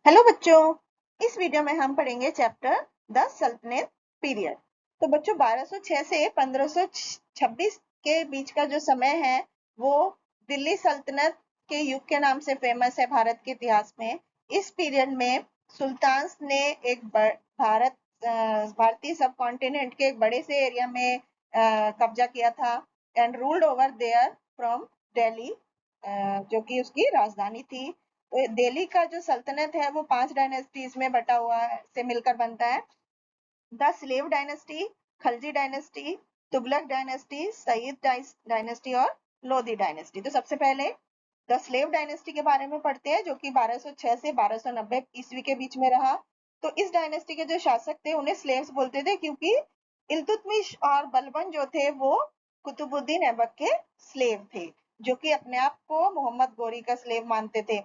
Hello बच्चों, इस video में हम पढ़ेंगे चैप्टर द सल्तनत पीरियड। तो बच्चों 1206 से 1526 के बीच का जो समय है वो दिल्ली सल्तनत के युग के नाम से फेमस है भारत के इतिहास में। इस पीरियड में सुल्तान ने एक भारतीय सब कॉन्टिनेंट के एक बड़े से एरिया में कब्जा किया था and ruled over there from Delhi, जो कि उसकी राजधानी थी। तो दिल्ली का जो सल्तनत है वो 5 डायनेस्टीज में बटा हुआ है से मिलकर बनता है। The slave dynasty, Khalji dynasty, Tughlaq dynasty, Sayyid dynasty और लोधी डायनेस्टी। तो सबसे पहले द स्लेव डायनेस्टी के बारे में पढ़ते हैं, जो कि 1206 से 1290 ईस्वी के बीच में रहा। तो इस डायनेस्टी के जो शासक थे उन्हें स्लेव्स बोलते थे, क्योंकि इल्तुतमिश और बलबन जो थे वो कुतुबुद्दीन ऐबक के स्लेव थे, जो कि अपने आप को मोहम्मद गोरी का स्लेव मानते थे।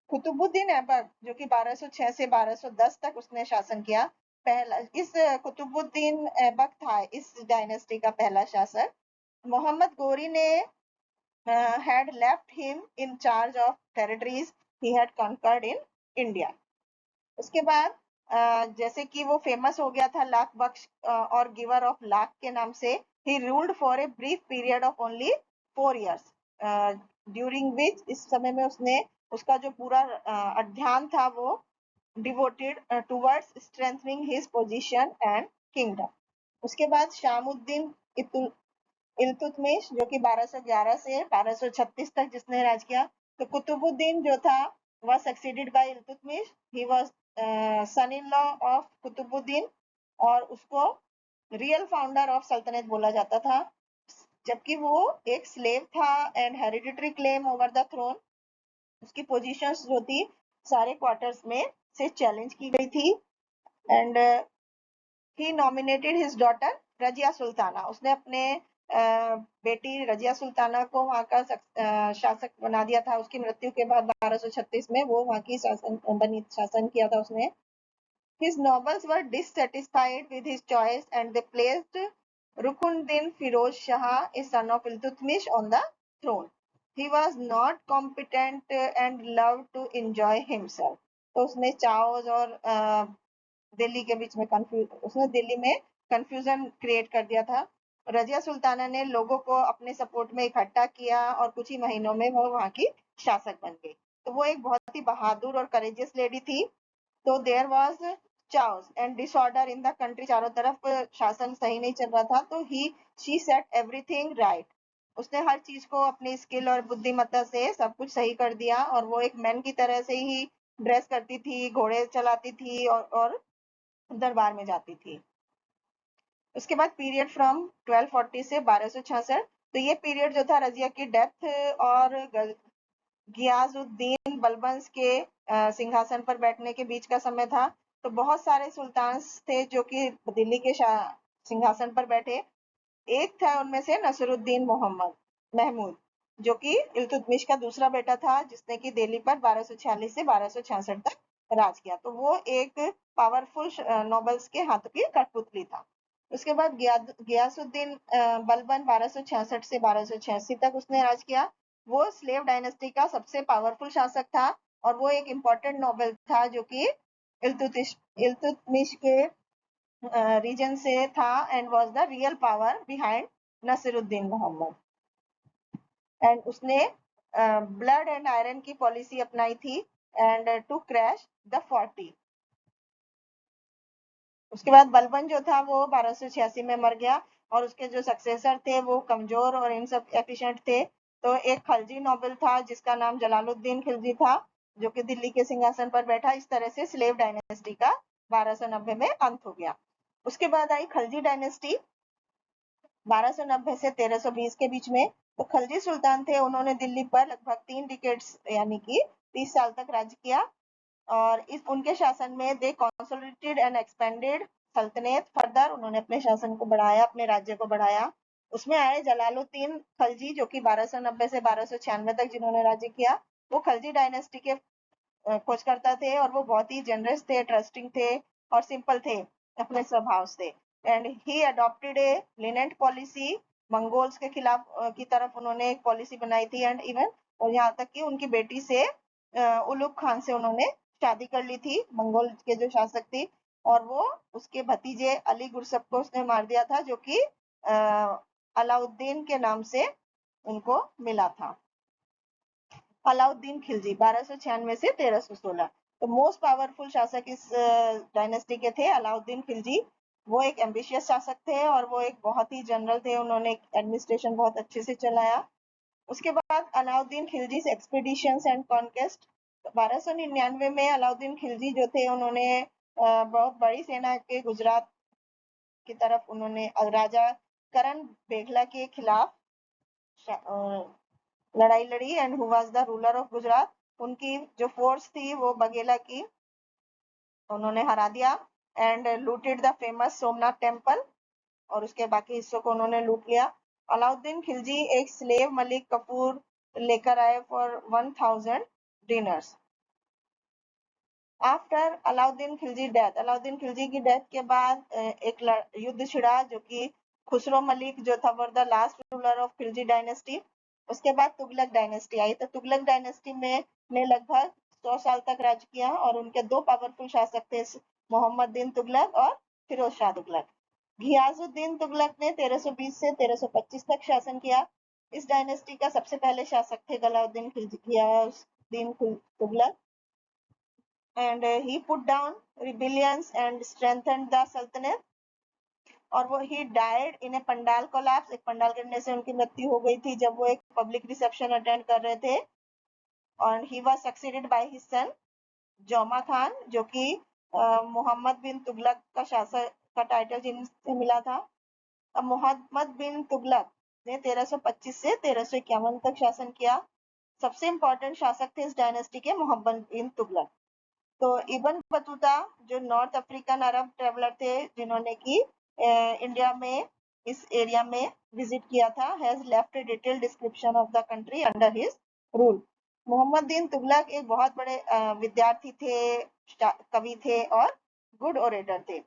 कुतुबुद्दीन ऐबक, जो कि 1206 से 1210 तक उसने शासन किया, पहला इस कुतुबुद्दीन ऐबक था इस डायनेस्टी का पहला शासक। मोहम्मद गोरी ने had left him in charge of territories he had conquered in India. उसके बाद जैसे कि वो फेमस हो गया था लाख बख्श और गिवर ऑफ लाख के नाम से, he ruled for a brief period of only 4 years, during which इस समय में उसने उसका जो पूरा अध्ययन था वो devoted towards strengthening his position and kingdom. उसके बाद शामुद्दीन इल्तुतमिश, जो कि 1211 से 1236 तक जिसने राज किया। तो कुतुबुद्दीन जो था वह succeeded by Iltutmish. He was son in law of Qutubuddin और उसको रियल फाउंडर ऑफ सल्तनत बोला जाता था, जबकि वो एक स्लेव था and hereditary claim over the throne. उसकी पोजीशंस जो थी सारे क्वार्टर्स में से चैलेंज की गई थी and he nominated his daughter Razia Sultana. उसने अपने बेटी रजिया सुल्ताना को वहां का शासक बना दिया था। उसकी मृत्यु के बाद 1236 में वो वहां की शासन किया था उसने। His nobles were dissatisfied with his choice and they placed Rukunuddin Firoz Shah, a son of Iltutmish, on the throne. He was not competent and loved to enjoy himself. तो उसने चाओज और दिल्ली के बीच में उसने दिल्ली में कंफ्यूजन क्रिएट कर दिया था। रजिया सुल्ताना ने लोगों को अपने सपोर्ट में इकट्ठा किया और कुछ ही महीनों में वो वहां की शासक बन गई। तो वो एक बहुत ही बहादुर और करेजियस लेडी थी। तो there was chaos and disorder in the country. चारों तरफ शासन सही नहीं चल रहा था, तो शी सेट एवरीथिंग राइट। उसने हर चीज को अपनी स्किल और बुद्धिमत्ता से सब कुछ सही कर दिया और वो एक मैन की तरह से ही ड्रेस करती थी, घोड़े चलाती थी और दरबार में जाती थी। उसके बाद पीरियड फ्रॉम 1240 से 1266। तो ये पीरियड जो था रजिया की डेथ और गियाजुद्दीन बलबंस के सिंहासन पर बैठने के बीच का समय था। तो बहुत सारे सुल्तान थे जो कि दिल्ली के सिंहासन पर बैठे। एक था उनमें से नसरुद्दीन मोहम्मद महमूद, जो कि इल्तुतमिश का दूसरा बेटा था, जिसने कि दिल्ली पर 1246 से 1266 तक राज किया। तो वो एक पावरफुल नोबल्स के हाथों की कठपुतली था। उसके बाद गयासुद्दीन बलबन 1266 से 1286 तक उसने राज किया। वो स्लेव डायनेस्टी का सबसे पावरफुल शासक था और वो एक इम्पोर्टेंट नोबल था जो कि इल्तुतमिश के रीजन से था and was the real power behind Nasiruddin Mohammad. And उसने ब्लड एंड आयरन की पॉलिसी अपनाई थी एंड टू क्रैश द 40। उसके बाद बलबन जो था वो 1286 में मर गया और उसके जो सक्सेसर थे वो कमजोर और इन सब एफिशिएंट थे। तो एक खलजी नोबल था जिसका नाम जलालुद्दीन खिलजी था, जो कि दिल्ली के सिंहासन पर बैठा। इस तरह से स्लेव डायनेस्टी का 1290 में अंत हो गया। उसके बाद आई खलजी डायनेस्टी 1290 से 1320 के बीच में। तो खलजी सुल्तान थे, उन्होंने दिल्ली पर लगभग 3 डिकेड्स यानी कि 30 साल तक राज किया और इस उनके शासन में दे कंसोलिडेटेड एंड एक्सपेंडेड सल्तनत फर्दर। उन्होंने अपने शासन को बढ़ाया, अपने राज्य को बढ़ाया। उसमें आए जलालुद्दीन खलजी, जो कि 1290 से 1296 तक जिन्होंने राज्य किया। वो खलजी डायनेस्टी के खोजकर्ता थे और वो बहुत ही जनरस थे, ट्रस्टिंग थे और सिंपल थे अपने स्वभाव से। And he adopted a lenient policy. Mongols के खिलाफ की तरफ उन्होंने एक पॉलिसी बनाई थी एंड इवन और यहाँ तक कि उनकी बेटी से उलुग खान से उन्होंने शादी कर ली थी मंगोल के जो शासक थे, और वो उसके भतीजे अली गुरसब को उसने मार दिया था, जो कि अलाउद्दीन के नाम से उनको मिला था। अलाउद्दीन खिलजी 1296 से 1316। तो मोस्ट पावरफुल शासक इस डायनेस्टी के थे अलाउद्दीन खिलजी। वो एक एम्बिशियस शासक थे और वो एक बहुत ही जनरल थे, उन्होंने एडमिनिस्ट्रेशन बहुत अच्छे से चलाया। उसके बाद Alauddin Khilji expeditions and conquest. 1299 में अलाउद्दीन खिलजी जो थे उन्होंने बहुत बड़ी सेना के गुजरात की तरफ उन्होंने राजा करण बेगला के खिलाफ लड़ाई लड़ी, and who was the ruler of Gujarat. उनकी जो फोर्स थी वो बघेला की, उन्होंने हरा दिया, and looted the famous Somnath temple, और उसके बाकी हिस्सों को उन्होंने लूट लिया। अलाउद्दीन खिलजी एक स्लेव मलिक कपूर लेकर आए for 1000 dinners. After Alauddin Khilji death, Alauddin Khilji की डेथ के बाद एक युद्ध छिड़ा, जो कि खुसरो मलिक जो था were the last ruler of Khilji dynasty. उसके बाद तुगलक डायनेस्टी आई। तो तुगलक डायनेस्टी में ने लगभग 100 साल तक राज किया, और उनके दो पावरफुल शासक थे, मोहम्मद बिन तुगलक और फिरोज शाह तुगलक। घियाजुद्दीन तुगलक ने 1320 से 1325 तक शासन किया। इस डायनेस्टी का सबसे पहले शासक थे Alauddin Khilji, घियाजुद्दीन Tughlaq, and he put down rebellions and strengthened the sultanate। और वो he died in A pandal collapse, एक पंडाल गिरने से उनकी मृत्यु हो गई थी जब वो एक पब्लिक रिसेप्शन अटेंड कर रहे थे। और he was succeeded by his son जोमा खान, जो कि मोहम्मद बिन तुगलक का शासक का टाइटल जिनसे मिला था। अब मोहम्मद बिन तुगलक ने 1325 से 1351 तक शासन किया। सबसे इंपॉर्टेंट शासक थे इस डायनेस्टी के मोहम्मद बिन तुगलक। तो इबन बतूता जो नॉर्थ अफ्रीकन अरब ट्रेवलर थे, जिन्होंने की इंडिया में इस एरिया में विजिट किया था, has left a detail description of the country under his rule. Mohammad bin Tughlaq एक बहुत बड़े विद्यार्थी थे, कवि थे और गुड ओरेटर थे।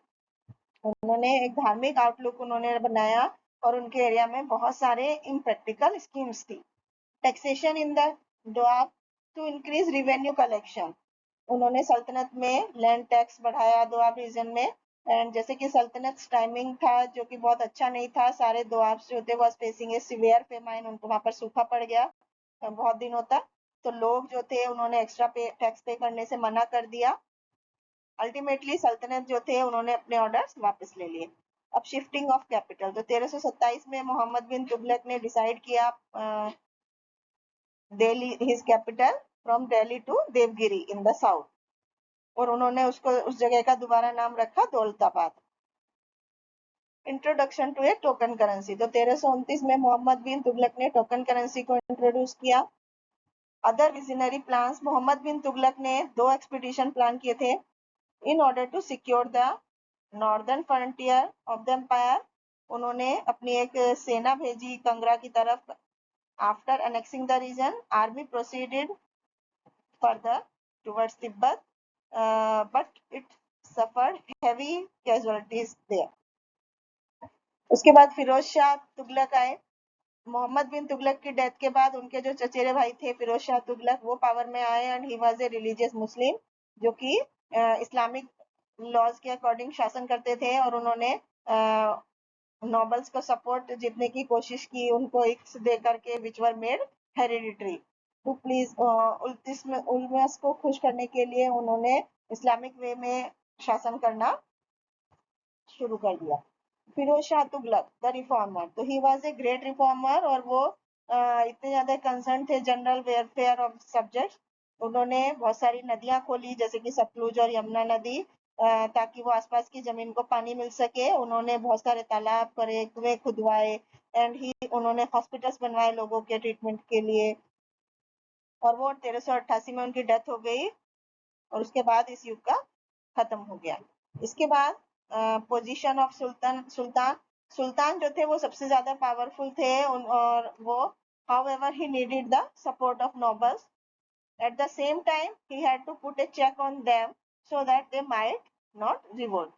उन्होंने एक धार्मिक आउटलुक उन्होंने बनाया, और उनके एरिया में बहुत सारे इम्प्रैक्टिकल स्कीम्स थी। Taxation in the Doab to increase revenue collection. उन्होंने सल्तनत में लैंड टैक्स बढ़ाया दोआब रीजन में। एंड जैसे कि सल्तनत टाइमिंग था जो कि बहुत अच्छा नहीं था, सारे दोआब जो थे was facing A severe famine, उनको वहां पर सूखा पड़ गया बहुत दिनों तक। तो लोग जो थे उन्होंने एक्स्ट्रा टैक्स पे करने से मना कर दिया। अल्टीमेटली सल्तनत जो थे उन्होंने अपने ऑर्डर्स वापस ले लिए। अब शिफ्टिंग ऑफ कैपिटल, तो 1327 में मोहम्मद बिन तुगलक ने डिसाइड किया Delhi his capital from Delhi to Devagiri in the south, और उन्होंने उसको उस जगह का दोबारा नाम रखा Daulatabad. Introduction to a token currency, तो 1329 में मोहम्मद बिन तुगलक ने टोकन करेंसी को इंट्रोड्यूस किया। Other visionary plans, Mohammad bin Tughlaq ने 2 एक्सपीडिशन प्लान किए थे in order to secure the northern frontier of the empire. उन्होंने अपनी एक सेना भेजी कंगरा की तरफ। After annexing the region, army proceeded further towards Tibet, but it suffered heavy casualties there. उसके बाद फिरोज शाह तुगलक आए। मोहम्मद बिन तुगलक की डेथ के बाद उनके जो चचेरे भाई थे फिरोज शाह तुगलक, वो पावर में आए, and he was a religious Muslim, जो कि इस्लामिक लॉज के अकॉर्डिंग शासन करते थे, और उन्होंने नॉबल्स को सपोर्ट जीतने की कोशिश की, उनको इक्स दे करके which were made hereditary to please उल्मस को खुश करने के लिए उन्होंने इस्लामिक वे में शासन करना शुरू कर दिया। फिरोज शाह तुगलक द रिफॉर्मर, तो ही वाज ए ग्रेट रिफॉर्मर, और वो इतने ज्यादा कंसर्न थे जनरल वेलफेयर ऑफ सब्जेक्ट्स। उन्होंने बहुत सारी नदियां खोली जैसे कि सतलुज और यमुना नदी, ताकि वो आसपास की जमीन को पानी मिल सके। उन्होंने बहुत सारे तालाब करे, कुएं खुदवाए, एंड ही उन्होंने हॉस्पिटल्स बनवाए लोगों के ट्रीटमेंट के लिए। और वो 1388 में उनकी डेथ हो गई, और उसके बाद इस युग का खत्म हो गया। इसके बाद पोजीशन ऑफ सुल्तान सुल्तान जो थे वो सबसे ज्यादा पावरफुल थे, और वो however he needed the support of nobles. At the same time he had to put a check on them so that they might not revolt.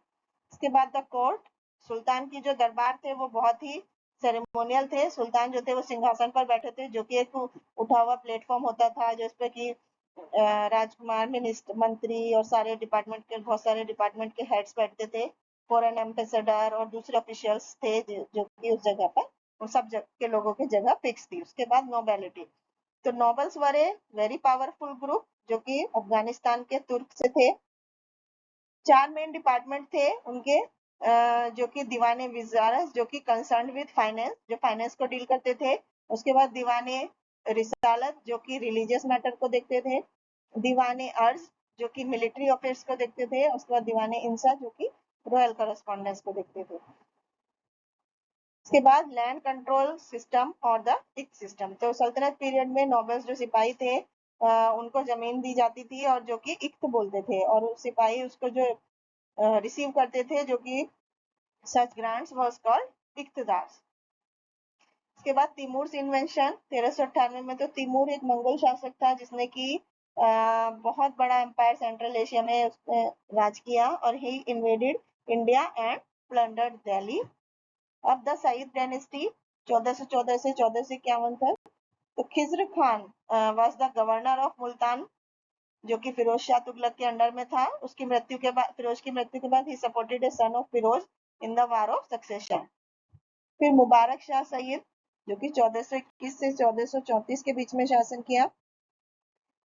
इसके बाद द कोर्ट, सुल्तान की जो दरबार थे वो बहुत ही सेरेमोनियल थे। सुल्तान जो थे वो सिंहासन पर बैठे थे, जो कि एक उठा हुआ प्लेटफॉर्म होता था, जिस पे कि राजकुमार, मिनिस्टर, मंत्री और सारे डिपार्टमेंट के बहुत सारे डिपार्टमेंट के हेड्स बैठते थे, फॉरेन एम्बेसडर और दूसरे ऑफिशियल्स थे जो कि उस जगह पर उन सब के लोगों की जगह फिक्स थी। उसके बाद नोबेलिटी, तो nobles were a very powerful group जो कि अफगानिस्तान के तुर्क से थे। 4 मेन डिपार्टमेंट थे उनके, जो कि दीवाने विजारत जो कि कंसर्न विद फाइनेंस, जो फाइनेंस को डील करते थे। उसके बाद दीवाने रिसालत जो कि रिलीजियस मैटर को देखते थे। दीवाने अर्ज जो कि मिलिट्री अफेयर्स को देखते थे। उसके बाद दीवाने इंसा जो कि रॉयल कॉरेस्पॉन्डेंस को देखते थे। उसके बाद लैंड कंट्रोल सिस्टम और द इक्ट सिस्टम, तो सल्तनत पीरियड में नोबल्स जो सिपाही थे उनको जमीन दी जाती थी और जो कि इक्ट बोलते थे, और सिपाही उसको जो रिसीव करते थे जो कि such grants was called इक्तदार। इसके बाद तिमूर इन्वेंशन 1398 में, तो तिमूर एक मंगोल शासक था जिसने कि बहुत बड़ा एम्पायर सेंट्रल एशिया में उसने राज किया, और he invaded India and plundered Delhi. अब द सईद डायनेस्टी 1414 से 1451 तक, तो Khizr Khan was the governor of Multan जो कि फिरोज शाह तुगलक के अंडर में था। उसकी मृत्यु के बाद, फिरोज की मृत्यु के बाद, he supported a son of Firoz in the war of succession. फिर मुबारक शाह सैयद जो कि 1421 से 1434 के बीच में शासन किया।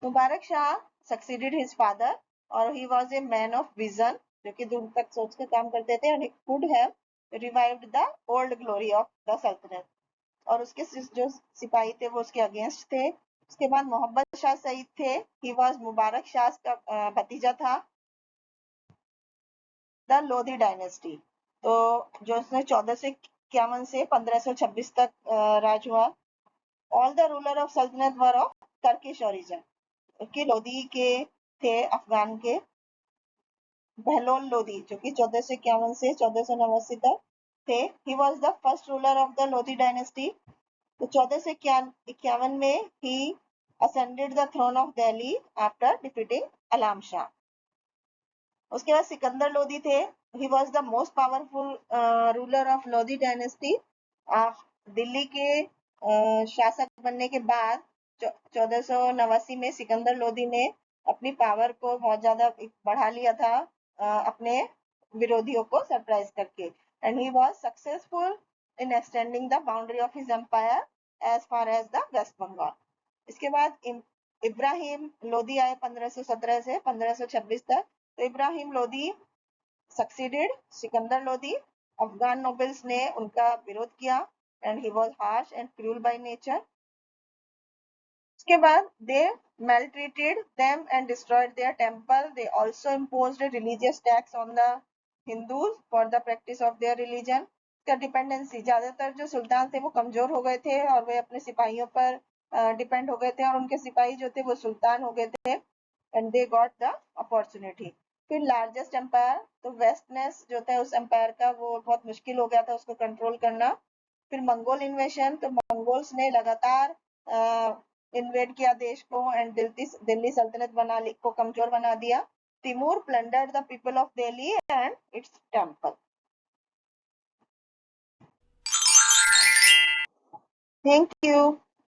Mubarak Shah succeeded his father और he was a man of vision जो कि दूर तक सोच के काम करते थे, and he could have revived the old glory of the सल्तनत, और उसके जो सिपाही थे वो उसके अगेंस्ट थे। उसके बाद मोहम्मद शाह सईद थे, ही वाज मुबारक शाह का भतीजा था। द लोधी डायनेस्टी, तो जो उसने 1451 से 1526 तक राज हुआ। ऑल द रूलर ऑफ सल्तनत वर ऑफ टर्किश ओरिजिन, कि लोधी के थे अफगान के। बहलोल लोधी जो कि 1451 से 1489 तक थे, he was the first ruler of the Lodhi dynasty. तो 1451 में ही ascended the throne of Delhi after defeating अलाम शाह। उसके बाद सिकंदर लोधी थे, he was the most powerful ruler of Lodhi dynasty. Delhi के शासक बनने के बाद 1489 में सिकंदर लोधी ने अपनी पावर को बहुत ज्यादा बढ़ा लिया था अपने विरोधियों को सरप्राइज करके, and he was successful in extending the boundary of his empire as far as the West Bengal. इसके बाद इब्राहिम लोधी आए 1517 से 1526 तक। तो इब्राहिम लोधी सक्सीडेड सिकंदर लोधी। अफगान नोबल्स ने उनका विरोध किया, and he was harsh and cruel by nature. उसके बाद दे maltreated them and destroyed their temple. They also imposed a religious tax on the Hindus for the practice of their religion. का dependency, ज्यादातर जो सुल्तान थे वो कमजोर हो गए थे और वे अपने सिपाहियों पर डिपेंड हो गए थे, और उनके सिपाही जो थे वो सुल्तान हो गए थे, and they got the opportunity. फिर लार्जेस्ट एम्पायर, तो वेस्टनेस जो था उस एम्पायर का वो बहुत मुश्किल हो गया था उसको कंट्रोल करना। फिर मंगोल इन्वेशन, तो मंगोल्स ने लगातार इन्वेड किया देश को, एंड दिल्ली सल्तनत को कमजोर बना दिया। Timur plundered the people of Delhi and its temple. Thank you.